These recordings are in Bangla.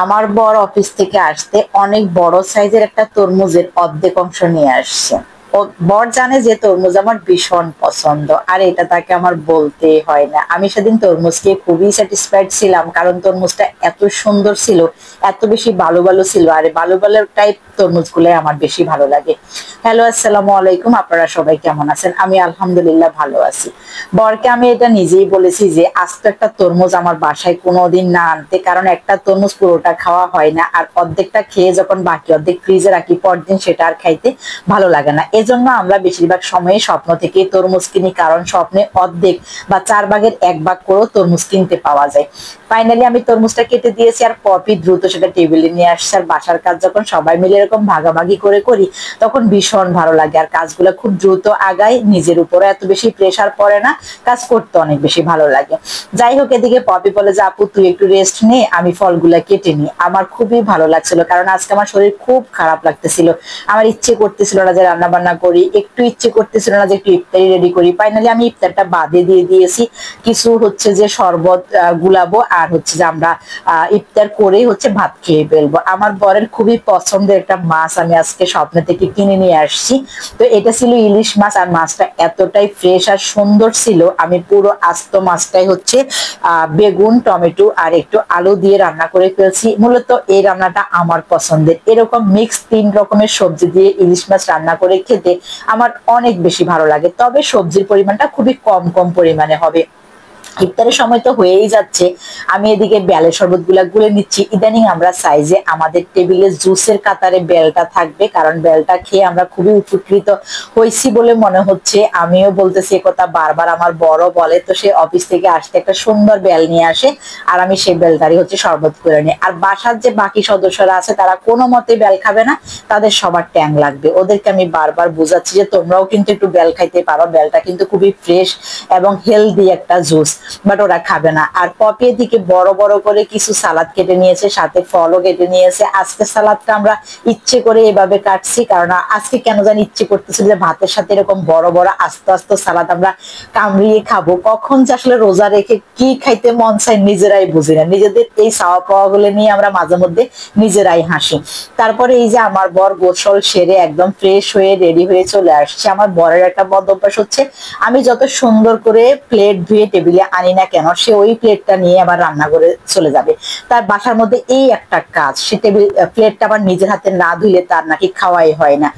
আমার বর অফিস থেকে আসতে অনেক বড় সাইজের একটা তরমুজের অর্ধেক অংশ নিয়ে আসছে। ও বর জানে যে তরমুজ আমার ভীষণ পছন্দ, আর এটা তাকে আমার বলতে হয় না। আমি সেদিন তরমুজ খেয়ে খুবই স্যাটিসফাইড ছিলাম, কারণ তরমুজটা এত সুন্দর ছিল, এত বেশি ভালো ভালো ছিল। আর ভালো ভালো টাইপ তরমুজ গুলাই আমার বেশি ভালো লাগে। হ্যালো, আসসালামু আলাইকুম। আপনারা সবাই কেমন আছেন? আমি আলহামদুলিল্লাহ ভালো আছি। বরকে আমি এটা নিজেই বলেছি যে আস্ত একটা তরমুজ আমার বাসায় কোনোদিন না আনতে, কারণ একটা তরমুজ পুরোটা খাওয়া হয় না, আর অর্ধেকটা খেয়ে যখন বাকি অর্ধেক ফ্রিজে রাখি পরদিন সেটা আর খাইতে ভালো লাগে না। এজন্য আমরা বেশিরভাগ সময়ে স্বপ্ন থেকে তরমুজ কিনি, কারণ স্বপ্নে অর্ধেক বা 4 ভাগের 1 ভাগ করেও তরমুজ কিনতে পাওয়া যায়। ফাইনালি আমি তরমুজটা কেটে দিয়েছি, আর পপি দ্রুত সেটা টেবিলে নিয়ে আসছে। আর বাসার কাজ যখন সবাই মিলে এরকম ভাগাভাগি করে করি তখন ভীষণ ভালো লাগে, আর কাজগুলো খুব দ্রুত আগায়, নিজের উপরে এত বেশি প্রেসার পড়ে না, কাজ করতে অনেক বেশি ভালো লাগে। যাই হোক, এদিকে পপি বলে যে আপু তুই একটু রেস্ট নে, আমি ফলগুলা কেটে নি। আমার খুবই ভালো লাগছিল, কারণ আজকে আমার শরীর খুব খারাপ লাগতেছিল। আমার ইচ্ছে করতেছিল না যে রান্না বান্না করি, একটু ইচ্ছে করতেছিল না যে একটু ইফতারি রেডি করি। ফাইনালি আমি ইফতারটা বাদে দিয়ে দিয়েছি। কিছু হচ্ছে যে শরবত গুলাবো, আর হচ্ছে যে আমরা ইফতার করে হচ্ছে ভাত খেয়ে ফেলবো। আমার বরের খুবই পছন্দের একটা মাছ আমি আজকে স্বপ্ন থেকে কিনে নিয়ে আসছি। তো এটা ছিল ইলিশ মাছ, আর মাছটা এতটাই ফ্রেশ আর সুন্দর ছিল। আমি পুরো আস্ত মাছটাই হচ্ছে বেগুন, টমেটো আর একটু আলু দিয়ে রান্না করে ফেলছি। মূলত এই রান্নাটা আমার পছন্দের। এরকম মিক্স 3 রকমের সবজি দিয়ে ইলিশ মাছ রান্না করে খেতে আমার অনেক বেশি ভালো লাগে, তবে সবজির পরিমাণটা খুবই কম কম পরিমাণে হবে। ইফতারের সময় তো হয়েই যাচ্ছে, আমি এদিকে বেলের শরবত গুলা গুলে নিচ্ছি। ইদানিং আমরা সাইজে আমাদের টেবিলে জুসের কাতারে বেলটা থাকবে, কারণ বেলটা খেয়ে আমরা খুবই উপকৃত হয়েছি বলে মনে হচ্ছে। আমিও বলতেছি একথা বারবার, আমার বড় বলে তো সে অফিস থেকে আসতে একটা সুন্দর বেল নিয়ে আসে, আর আমি সেই বেলটারই হচ্ছে শরবত করে নিই। আর বাসার যে বাকি সদস্যরা আছে তারা কোনো মতে বেল খাবে না, তাদের সবার ট্যাং লাগবে। ওদেরকে আমি বারবার বোঝাচ্ছি যে তোমরাও কিন্তু একটু বেল খাইতে পারো, বেলটা কিন্তু খুবই ফ্রেশ এবং হেলদি একটা জুস, বাট ওরা খাবে না। আর পপি দিকে বড় বড় করে কিছু সালাদ কেটে নিয়েছে, সাথে ফলও কেটে নিয়েছে। আজকে সালাদটা আমরা ইচ্ছে করে এভাবে কাটছি, কারণ আজকে কেন জানি ইচ্ছে করতেছিল যে ভাতের সাথে এরকম বড় বড় আস্তে আস্তে সালাদ আমরা কামড়িয়ে খাবো। কখন যে আসলে রোজা রেখে কি খাইতে মন চায় নিজেরাই বুঝি না। নিজেদের এই চাওয়া পাওয়া গুলো নিয়ে আমরা মাঝে মধ্যে নিজেরাই হাসি। তারপরে এই যে আমার বর গোসল সেরে একদম ফ্রেশ হয়ে রেডি হয়ে চলে আসছে। আমার বরের একটা বদ অভ্যাস হচ্ছে, আমি যত সুন্দর করে প্লেট ধুয়ে টেবিলে আনি না কেন, সে ওই প্লেটটা নিয়ে আবার রান্না করে চলে যাবে। তার বাসার মধ্যে এই একটা কাজ, সে প্লেটটা আবার নিজের হাতে না ধুইলে তার নাকি খাওয়াই হয় না।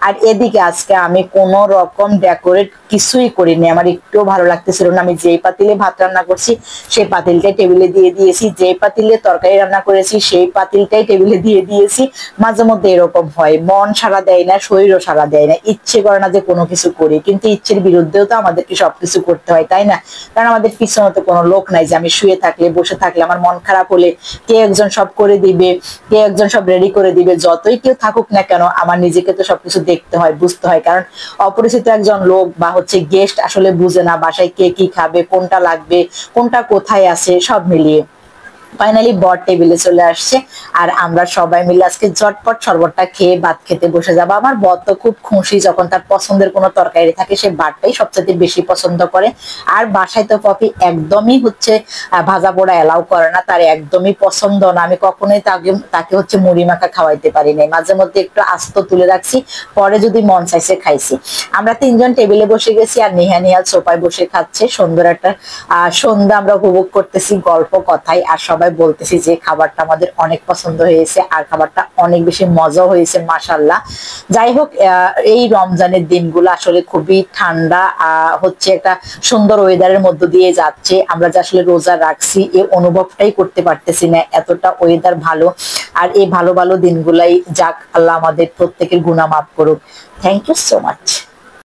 আর এদিকে আজকে আমি কোন রকম ডেকোরেট কিছুই করিনি, আমার একটু ভালো লাগতেছিল না। আমি যেই পাতিলে ভাত রান্না করছি সেই পাতিলটাই টেবিলে দিয়ে দিয়েছি, যেই পাতিলে তরকারি রান্না করেছি সেই পাতিলটাই টেবিলে দিয়ে দিয়েছি। মাঝে মধ্যে এরকম হয়, মন সাড়া দেয় না, শরীরও সাড়া দেয় না, ইচ্ছে করে না যে কোনো কিছু করি, কিন্তু ইচ্ছের বিরুদ্ধেও তো আমাদেরকে সবকিছু করতে হয়, তাই না? কারণ আমাদের পিছনে তো কোনো লোক নাই যে আমি শুয়ে থাকলে বসে থাকলে আমার মন খারাপ হলে কে একজন সব করে দিবে, কে একজন সব রেডি করে দিবে। যতই কেউ থাকুক না কেন আমার নিজেকে তো সবকিছু দেখতে হয়, বুঝতে হয়, কারণ অপরিচিত একজন লোক বা হচ্ছে গেস্ট আসলে বুঝে না বাসায় কে কি খাবে, কোনটা লাগবে, কোনটা কোথায় আছে, সব মিলিয়ে। ফাইনালি বর টেবিলে চলে আসছে, আর আমরা সবাই মিলে আজকে ঝটপট শরবতটা খেয়ে ভাত খেতে বসে যাবো। আমার বর তো খুব খুশি, যখন তার পছন্দের কোনো তরকারি থাকে সে ভাতটাই সবচেয়ে বেশি পছন্দ করে। আর বাসায় তো পপি একদমই হচ্ছে ভাজা পোড়া এলাও করে না, তার একদমই পছন্দ না। আমি কখনোই তাকে হচ্ছে মুড়ি মাখা খাওয়াইতে পারি নাই, মাঝে মধ্যে একটু আস্ত তুলে রাখছি, পরে যদি মন চাইছে খাইছি। আমরা 3জন টেবিলে বসে গেছি, আর নিহাল সোফায় বসে খাচ্ছে। সুন্দর একটা সন্ধ্যা আমরা উপভোগ করতেছি গল্প কথায়, আর সবাই বলতেছি যে খাবারটা আমাদের অনেক পছন্দ হয়েছে, আর খাবারটা অনেক বেশি মজা হয়েছে মাশাআল্লাহ। যাই হোক, এই রমজানের দিনগুলো আসলে খুবই ঠান্ডা হচ্ছে, একটা সুন্দর ওয়েদারের মধ্য দিয়ে যাচ্ছে। আমরা যে আসলে রোজা রাখছি এই অনুভবটাই করতে পারতেছি না, এতটা ওয়েদার ভালো। আর এই ভালো ভালো দিনগুলাই যাক, আল্লাহ আমাদের প্রত্যেকের গুনাহ মাফ করুক। Thank you so much.